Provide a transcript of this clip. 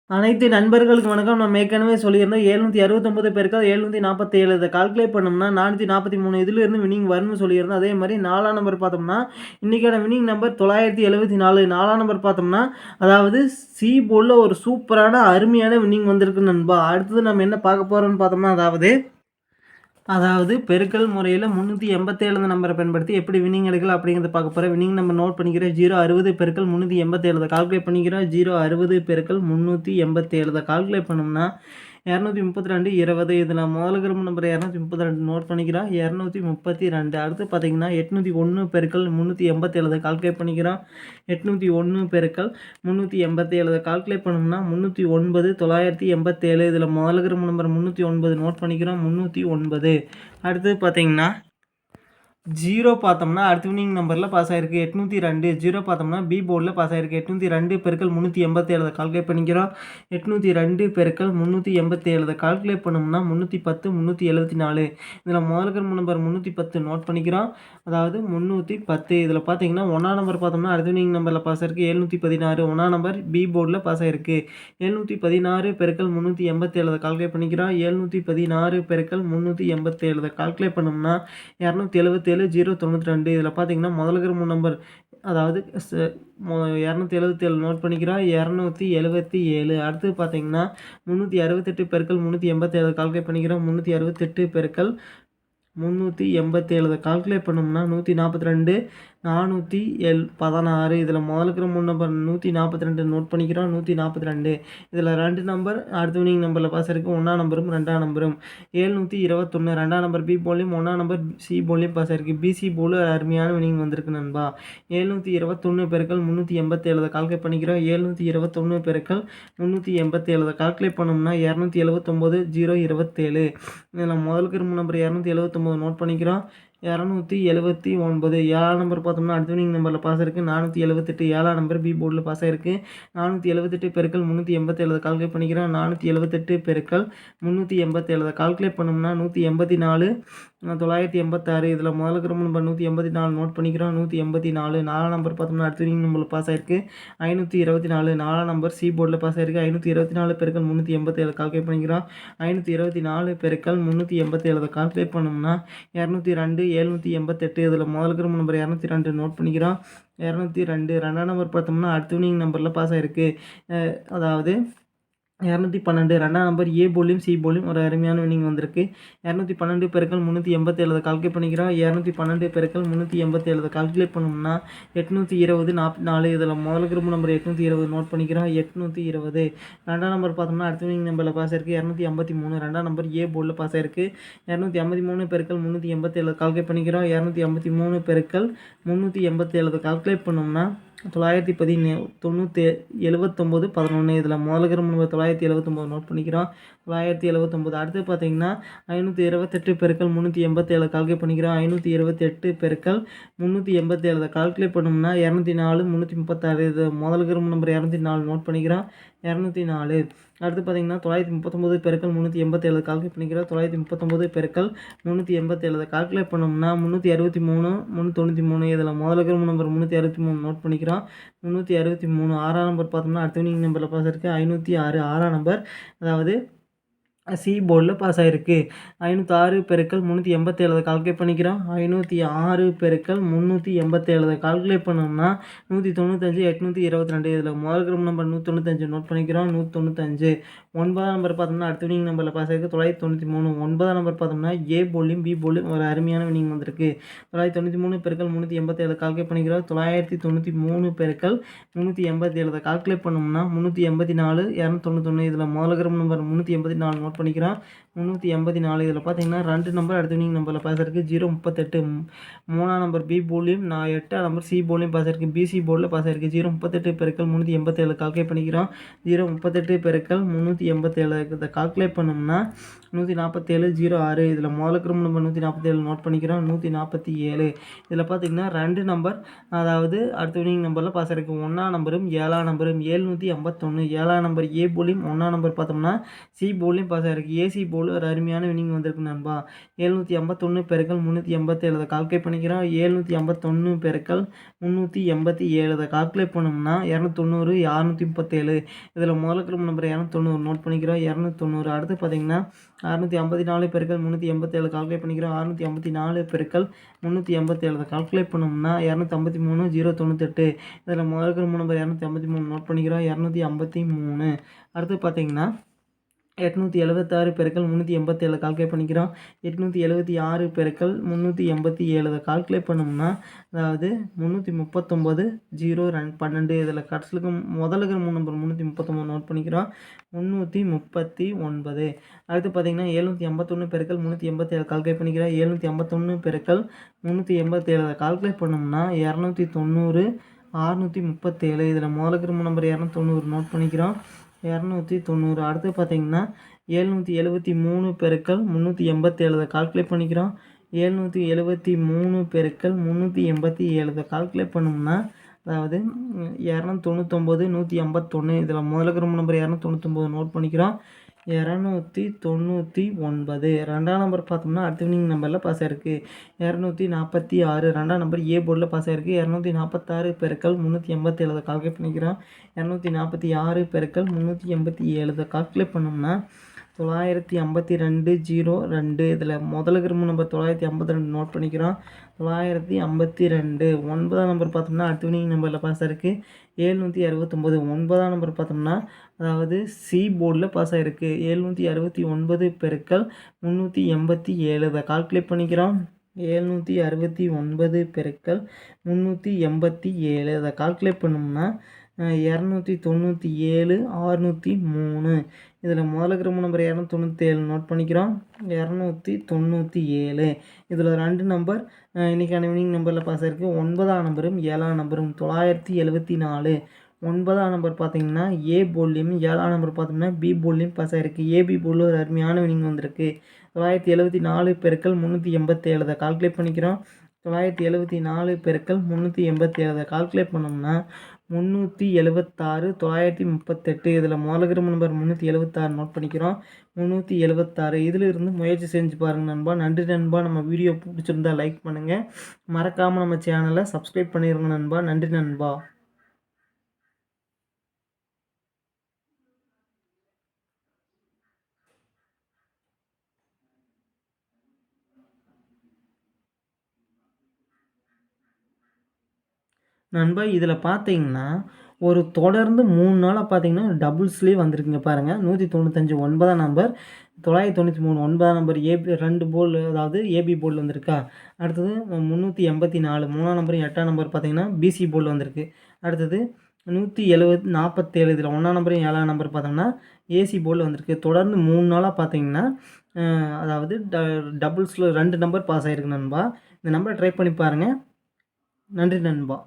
அனைத்து நண்பர்களுக்கு வணக்கம். நம்ம ஏற்கனவே சொல்லியிருந்தோம் 769 பெருக்கல் 747 இத கால்குலேட் பண்ணோம்னா 443 இதிலிருந்து வின்னிங் வரும்னு சொல்லியிருந்தோம். அதே மாரி 4ஆம் நம்பர் பார்த்தோம்னா, இன்னைக்கான வின்னிங் நம்பர் 974. 4ஆம் நம்பர் பார்த்தோம்னா, அதாவது சி போர்ட்ல ஒரு சூப்பரான அருமையான வின்னிங் வந்திருக்கு நண்பா. அடுத்தது நம்ம என்ன பார்க்க போறோம்னு பார்த்தோம்னா, அதாவது பெருக்கல் முறையில் 387 நம்பரை பயன்படுத்தி எப்படி வின்னிங் எடுக்கலாம் அப்படிங்கிறத பார்க்க போகிறேன். வின்னிங் நம்பர் நோட் பண்ணிக்கிறேன். 060 பெருக்கல் 387 கால்குலேட் பண்ணிக்கிறோம். 060 பெருக்கல் 387 கால்குலேட் பண்ணோம்னா 232 20. இதில் முதல் கிரம நம்பர் 232 நோட் பண்ணிக்கிறோம். 232. அடுத்து பார்த்தீங்கன்னா 801 பெருக்கல் 387 கால்குலேட் பண்ணிக்கிறோம். 801 பெருக்கல் 387 கால்குலேட் பண்ணோம்னா 309 987. இதில் முதல் கிரம நம்பர் 309 நோட் பண்ணிக்கிறோம். 309. அடுத்தது பார்த்தீங்கன்னா 0 பார்த்தோம்னா அடுத்த வின்னிங் நம்பரில் பாஸ் ஆகிருக்கு 802. 0 பார்த்தோம்னா பி போர்டில் பாஸ் ஆகிருக்கு 802 பெருக்கல் 387 கால்குலேட் பண்ணிக்கிறோம். 802 பெருக்கல் 387 கால்குலேட் பண்ணோம்னா 310 374. இதில் முதல் கிரம நம்பர் 310 நோட் பண்ணிக்கிறோம். அதாவது 310. இதில் பார்த்தீங்கன்னா 1ஆம் நம்பர் பார்த்தோம்னா அடுத்த வின்னிங் நம்பரில் பாஸ் ஆகிருக்கு 716. 1ஆம் நம்பர் பி போர்டில் பாஸ் ஆகிருக்கு 716 பெருக்கல் 387 கால்குலேட் பண்ணிக்கிறோம். 716 பெருக்கல் 387 கால்குலேட் பண்ணோம்னா 277 092. இதில் பார்த்தீங்கன்னா முதல் கிரம நம்பர் அதாவது 277 நோட் பண்ணிக்கிறோம். 277. அடுத்து பார்த்தீங்கன்னா 368 பெருக்கல் 387 கால்குலேட் பண்ணிக்கிறோம். 368 பெருக்கல் 387 கால்குலேட் பண்ணோம்னா 142 416. இதில் முதல் கிரம நம்பர் 142 நோட் பண்ணிக்கிறோம். 142. இதில் 2 நம்பர் அடுத்த வின்னிங் நம்பரில் பாஸ் இருக்குது. 1ஆம் நம்பரும் 2ஆம் நம்பரும் 721. 2ஆம் நம்பர் பி போர்ட்லையும் 1ஆம் நம்பர் சி போர்ட்லையும் பாஸ் ஆகிருக்கு. பிசி போர்டில் அருமையான வின்னிங் வந்திருக்கு நண்பா. 721 பெருக்கல் 387 கால்குலேட் பண்ணிக்கிறோம். 721 பெருக்கல் 387 கால்குலேட் பண்ணோம்னா 279 027. இதில் முதல் கிரம நம்பர் 279 நோட் பண்ணிக்கிறோம். 279. 7ஆம் நம்பர் பார்த்தோம்னா அடுத்த வின்னிங் நம்பரில் பாஸ் இருக்குது 478. 7ஆம் நம்பர் பி போர்டில் பாஸ் ஆகிருக்கு 478 பெருக்கல் 387 கால்குலேட் பண்ணிக்கிறோம். 478 பெருக்கல் 387 கால்குலேட் பண்ணோம்னா 184 986. இதில் முதல் கிரம நம்பர் 184 நோட் பண்ணிக்கிறோம். 184. 4ஆம் நம்பர் பார்த்தோம்னா அடுத்த வின்னிங் நம்பரில் பாஸ் ஆகிருக்கு 524. 4ஆம் நம்பர் சி போர்டில் பாஸ் ஆகிருக்கு 524 பெருக்கல் 387 கால்குலேட் பண்ணிக்கிறோம். 524 பெருக்கல் 387 கால்குலேட் பண்ணோம்னா 202 788. இதில் முதல் கிரம நம்பர் 202 நோட் பண்ணிக்கிறோம். 202. 2ஆம் நம்பர் பார்த்தோம்னா அடுத்த வின்னிங் நம்பரில் பாஸ் ஆகிருக்கு அதாவது 212. 2ஆம் நம்பர் ஏ போர்ட்லையும் சி போர்ட்லையும் ஒரு அருமையான வின்னிங் வந்திருக்கு. 212 பெருக்கல் 387 கால்குலேட் பண்ணிக்கிறோம். 212 பெருக்கல் 387 கால்குலேட் பண்ணோம்னா 820 44. இதில் முதல் கிரம நம்பர் 820 நோட் பண்ணிக்கிறோம். 820. 2ஆம் நம்பர் பார்த்தோம்னா அடுத்த வின்னிங் நம்பரில் பாஸ் ஆகிருக்கு 253. 2ஆம் நம்பர் ஏ போர்டில் பாஸ் ஆகிருக்கு 253 பெருக்கல் 387 கால்குலேட் பண்ணிக்கிறோம். 253 பெருக்கல் 387 கால்குலேட் பண்ணோம்னா 979 11. இதில் முதல் கிரம நம்பர் 979 நோட் பண்ணிக்கிறோம். 979. அடுத்து பார்த்தீங்கன்னா 528 பெருக்கல் 387 கால்குலேட் பண்ணிக்கிறோம். 528 பெருக்கல் 387 கால்குலேட் பண்ணோம்னா 204 336. இது முதல் கிரம நம்பர் 204 நோட் பண்ணிக்கிறோம். 204. அடுத்து பார்த்தீங்கன்னா 939 பெருக்கல் 387 கால்குலேட் பண்ணிக்கிறோம். 939 பெருக்கல் 387 கால்குலேட் பண்ணோம்னா 363 393. இதில் முதல் கிரம நம்பர் 363 நோட் பண்ணிக்கிறோம். 363. 6ஆம் நம்பர் பார்த்தோம்னா அடுத்த வின்னிங் நம்பரில் பாஸ் இருக்குது 506. 6ஆம் நம்பர் அதாவது சி போர்டில் பாஸ் ஆகிருக்கு 506 பெருக்கல் 387 கால்குலேட் பண்ணிக்கிறோம். 506 பெருக்கல் 387 கால்குலேட் பண்ணோம்னா 195 822. இதில் முதல் கிரம நம்பர் 195 நோட் பண்ணிக்கிறோம். 195. 9ஆம் நம்பர் பார்த்தோம்னா அடுத்த வின்னிங் நம்பரில் பாஸ் ஆகிருக்கு 993. 9ஆம் நம்பர் பார்த்தோம்னா ஏ போர்ட்லையும் பி போர்ட்லையும் ஒரு அருமையான வின்னிங் வந்திருக்கு 993 பெருக்கல் 387 கால்குலேட் பண்ணிக்கிறோம். 993 பெருக்கல் 387 கால்குலேட் பண்ணோம்னா 384 291. இதில் முதல் கிரம நம்பர் 384 நோட் பண்ணிக்கிறோம். 384. இதில் பார்த்தீங்கன்னா 2 நம்பர் அடுத்த வின்னிங் நம்பரில் பாஸ் ஆகிருக்கு 038. 3ஆம் நம்பர் பி போர்ட்லையும் 8ஆம் நம்பர் சி போர்ட்லையும் பாஸ் ஆகிருக்கு. பிசி போர்டில் பாஸ் ஆகிருக்கு 038 பெருக்கல் 387 கால்குலேட் பண்ணிக்கிறோம். 038 பெருக்கல் 387 இதை கால்குலேட் பண்ணோம்னா 147 06. இதில் முதல் கிரம நம்பர் 147 நோட் பண்ணிக்கிறோம். 147. இதில் பார்த்தீங்கன்னா 2 நம்பர் அதாவது அடுத்த வின்னிங் நம்பரில் பாஸ் ஆகிருக்கு 1ஆம் நம்பரும் 7ஆம் நம்பரும் 751. 7ஆம் நம்பர் ஏ போர்ட்லையும் 1ஆம் நம்பர் பார்த்தோம்னா சி போர்ட்லையும் பாஸ் ஆகிருக்கு. ஏசி போர்டில் போல் ஒரு அருமையான வினிங் வந்திருக்கு நண்பா. 751 பெருக்கல் 387 இதை கால்குலேட் பண்ணிக்கிறோம். 751 பெருக்கல் 387 இதை கால்குலேட் பண்ணோம்னா 290 637. இதில் முதலுக்கு நம்பர் 290 நோட் பண்ணிக்கிறோம். 290. அடுத்து பார்த்தீங்கன்னா 654 பெருக்கல் 387 கால்குலேட் பண்ணிக்கிறோம். 654 பெருக்கல் 387 இதை கால்குலேட் பண்ணோம்னா 253 098. இதில் முதலுக்கு நம்பர் 253 நோட் பண்ணிக்கிறோம். 253. அடுத்து பார்த்தீங்கன்னா 876 பெருக்கல் 387 கால்குலேட் பண்ணிக்கிறோம். 876 பெருக்கல் 387 இதை கால்குலேட் பண்ணோம்னா அதாவது 339 0 இதில் கடைசிலுக்கு முதலுக்கு நம்பர் 339 நோட் பண்ணிக்கிறோம். 339. அடுத்து பார்த்தீங்கன்னா 751 பெருக்கல் 387 கால்குலேட் பண்ணிக்கிறோம். 751 பெருக்கல் 387 இதை கால்குலேட் பண்ணோம்னா 290 637. இதில் முதலுக்கு நம்பர் 290 நோட் பண்ணிக்கிறோம். 290. அடுத்து பார்த்தீங்கன்னா 773 பெருக்கல் 387 இதை கால்குலேட் பண்ணிக்கிறோம். 773 பெருக்கல் 387 இதை கால்குலேட் பண்ணோம்னா அதாவது 299 151. இதில் முதலுக்கு நம்பர் 299 நோட் பண்ணிக்கிறோம். 299. ரெண்டாம் நம்பர் பார்த்தோம்னா அடுத்த வினிங் நம்பரில் பாஸ் ஆயிருக்கு. 246. ரெண்டாம் நம்பர் ஏ போர்டில் பாஸ் ஆயிருக்கு. 246 பெருக்கல் 387 இதை கால்குலேட் பண்ணிக்கிறோம். 246 பெருக்கல் 387 இதை கால்குலேட் பண்ணோம்னா 952 02. இதில் முதலுக்கு நம்பர் 952 நோட் பண்ணிக்கிறோம். 952. ஒன்பதாம் நம்பர் பார்த்தோம்னா அடுத்த வினிங் நம்பரில் பாஸ் ஆயிருக்கு. 769. ஒன்பதாம் நம்பர் பார்த்தோம்னா அதாவது சி போர்டில் பாஸ் ஆகிருக்கு. 769 பெருக்கல் 387 இதை கால்குலேட் பண்ணிக்கிறோம். 769 பெருக்கல் 387 இதை கால்குலேட் பண்ணோம்னா 297 603. இதில் முதலுக்கு நம்பர் 297 நோட் பண்ணிக்கிறோம். 297. இதில் 2 நம்பர் இன்றைக்கான வினிங் நம்பரில் பாஸ் ஆகிருக்கு. 9ஆம் நம்பரும் 7ஆம் நம்பரும் 974. 9ஆம் நம்பர் பார்த்தீங்கன்னா ஏ போர்ட்லேயும் 7ஆம் நம்பர் பார்த்தோம்னா பி போர்ட்லேயும் பாஸ் ஆகிருக்கு. ஏபி போர்டில் ஒரு அருமையான வினிங் வந்திருக்கு. 974 பெருக்கல் 387 இதை கால்குலேட் பண்ணிக்கிறோம். 974 பெருக்கல் 387 இதை கால்குலேட் பண்ணோம்னா 376 938. இதில் முதலுக்கு நம்பர் 376 நோட் பண்ணிக்கிறோம். 376. இதில் இருந்து முயற்சி செஞ்சு பாருங்கள் நண்பா. நன்றி நண்பா. நம்ம வீடியோ பிடிச்சிருந்தா லைக் பண்ணுங்கள். மறக்காமல் நம்ம சேனலை சப்ஸ்கிரைப் பண்ணிடுங்க நண்பா. நன்றி நண்பா. நண்பா இதில் பார்த்தீங்கன்னா ஒரு தொடர்ந்து 3 நாளாக பார்த்தீங்கன்னா டபுள்ஸ்லேயே வந்திருக்குங்க பாருங்கள். 195 9ஆம் நம்பர், 993 9ஆம் நம்பர் ஏபி 2 போல் அதாவது ஏபி போர்டில் வந்திருக்கா. அடுத்தது 384 3ஆம் நம்பர் 8ஆம் நம்பர் பார்த்தீங்கன்னா பிசி போர்டில் வந்திருக்கு. அடுத்தது 147 இதில் 1ஆம் நம்பரும் 7ஆம் நம்பர் பார்த்தோம்னா ஏசி போர்டில் வந்திருக்கு. தொடர்ந்து 3 நாளாக பார்த்தீங்கன்னா அதாவது டபுள்ஸில் 2 நம்பர் பாஸ் ஆகிருக்கு நண்பா. இந்த நம்பரை ட்ரை பண்ணி பாருங்கள். நன்றி நண்பா.